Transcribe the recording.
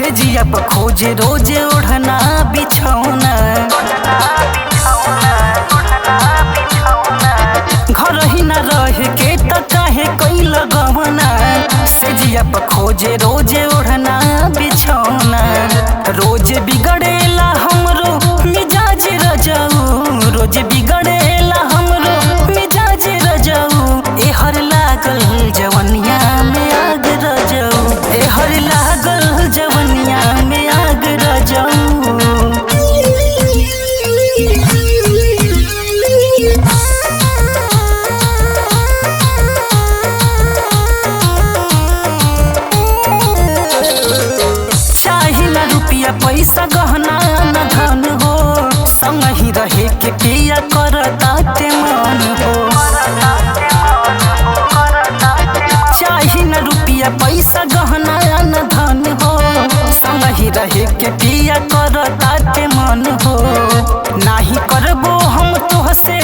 से जिया पर खोजे रोजे ओढ़ना बिछौना। घर ही न रह के त काहे कैल गवना। से जिया पर खोजे रोजे ओढ़ना बिछौना। रोज बिगड़ेला हमरो मिजाज रजऊ, रोज बिगड़ेला हमरो मिजाज रजऊ। एहर लागल जवनिया में आग रजऊ, एहर लागल जवनिया में आग रजऊ। पैसा गहना न धन हो, संग ही रहे के पिया करताते मन हो। चाही न रुपया पैसा गहना न धन हो, संग ही रहे के पिया करताते मन हो। नाही करबो हम तोहसे